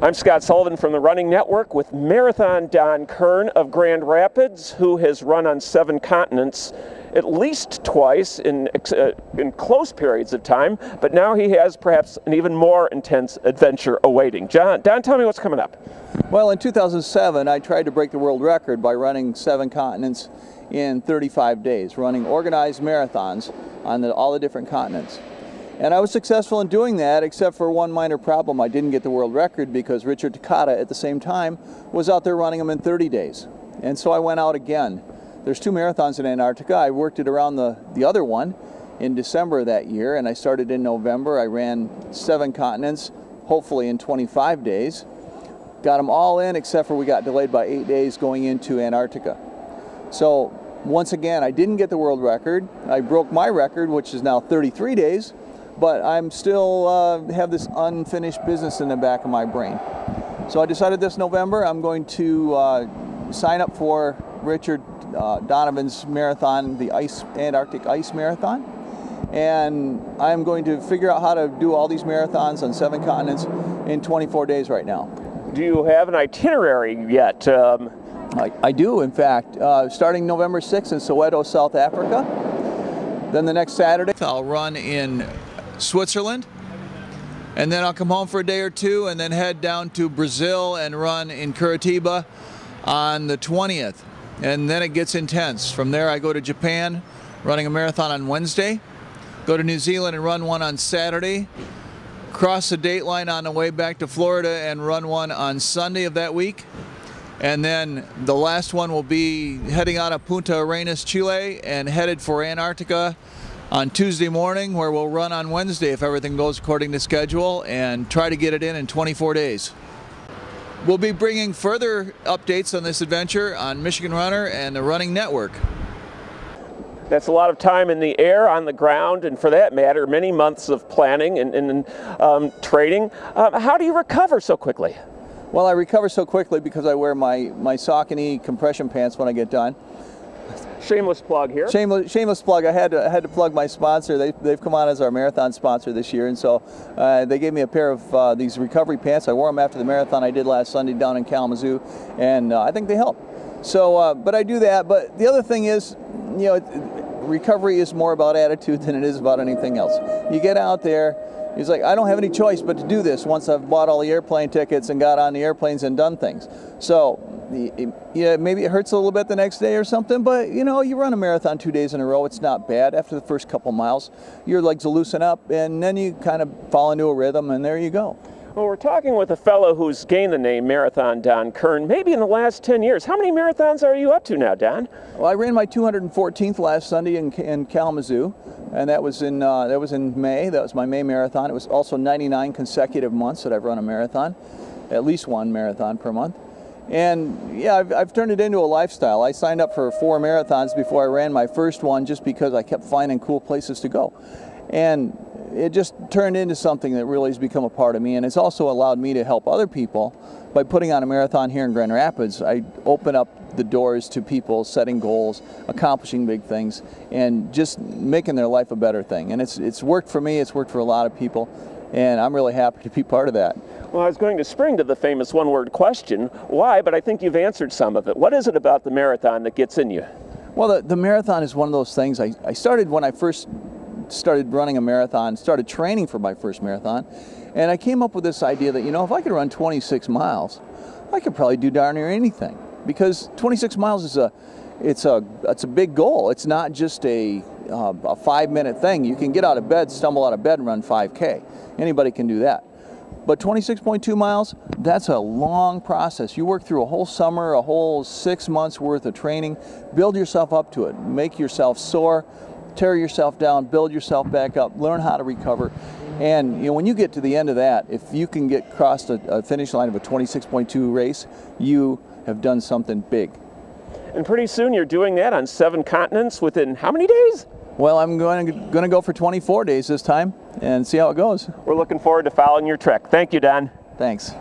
I'm Scott Sullivan from the Running Network with Marathon Don Kern of Grand Rapids, who has run on 7 continents at least twice in close periods of time, but now he has perhaps an even more intense adventure awaiting. Don, tell me what's coming up. Well, in 2007, I tried to break the world record by running 7 continents in 35 days, running organized marathons on all the different continents. And I was successful in doing that, except for one minor problem. I didn't get the world record because Richard Takata at the same time was out there running them in 30 days. And so I went out again. There's 2 marathons in Antarctica. I worked it around the other one in December of that year, and I started in November. I ran 7 continents, hopefully in 25 days. Got them all in, except for we got delayed by 8 days going into Antarctica. So once again, I didn't get the world record. I broke my record, which is now 33 days. But I'm still have this unfinished business in the back of my brain. So I decided this November I'm going to sign up for Richard Donovan's marathon, the Antarctic Ice Marathon. And I'm going to figure out how to do all these marathons on 7 continents in 24 days right now. Do you have an itinerary yet? I do, in fact. Starting November 6th in Soweto, South Africa. Then the next Saturday I'll run in Switzerland, and then I'll come home for a day or 2 and then head down to Brazil and run in Curitiba on the 20th. And then it gets intense. From there I go to Japan, running a marathon on Wednesday, go to New Zealand and run one on Saturday, cross the date line on the way back to Florida and run one on Sunday of that week. And then the last one will be heading out of Punta Arenas, Chile, and headed for Antarctica on Tuesday morning, where we'll run on Wednesday if everything goes according to schedule, and try to get it in 24 days. We'll be bringing further updates on this adventure on Michigan Runner and the Running Network. That's a lot of time in the air, on the ground, and for that matter, many months of planning and training. How do you recover so quickly? Well, I recover so quickly because I wear my Saucony compression pants when I get done. Shameless plug here. Shameless plug. I had to plug my sponsor. They've come on as our marathon sponsor this year, and so they gave me a pair of these recovery pants. I wore them after the marathon I did last Sunday down in Kalamazoo, and I think they help. So, but I do that. But the other thing is, you know, recovery is more about attitude than it is about anything else. You get out there. He's like, I don't have any choice but to do this once I've bought all the airplane tickets and got on the airplanes and done things. So, yeah, maybe it hurts a little bit the next day or something, but you know, you run a marathon 2 days in a row, it's not bad. After the first couple miles, your legs will loosen up, and then you kind of fall into a rhythm, and there you go. Well, we're talking with a fellow who's gained the name Marathon Don Kern maybe in the last 10 years. How many marathons are you up to now, Don? Well, I ran my 214th last Sunday in Kalamazoo, and that was in May. That was my May marathon. It was also 99 consecutive months that I've run a marathon, at least 1 marathon per month. And yeah, I've turned it into a lifestyle. I signed up for 4 marathons before I ran my first one just because I kept finding cool places to go. And it just turned into something that really has become a part of me, and it's also allowed me to help other people. By putting on a marathon here in Grand Rapids, I open up the doors to people setting goals, accomplishing big things, and just making their life a better thing. And it's worked for me, it's worked for a lot of people, and I'm really happy to be part of that. Well, I was going to spring to the famous one-word question, why, but I think you've answered some of it. What is it about the marathon that gets in you? Well, the marathon is one of those things. I started when I first started running a marathon, started training for my first marathon, and I came up with this idea that, you know, if I could run 26 miles, I could probably do darn near anything, because 26 miles is it's a big goal. It's not just a 5-minute thing. You can get out of bed, stumble out of bed, and run 5K. Anybody can do that. But 26.2 miles, that's a long process. You work through a whole summer, a whole 6 months worth of training, build yourself up to it, make yourself sore, tear yourself down, build yourself back up, learn how to recover. And you know, when you get to the end of that, if you can get across a finish line of a 26.2 race, you have done something big. And pretty soon you're doing that on 7 continents within how many days? Well, I'm going to go for 24 days this time and see how it goes. We're looking forward to following your trek. Thank you, Don. Thanks.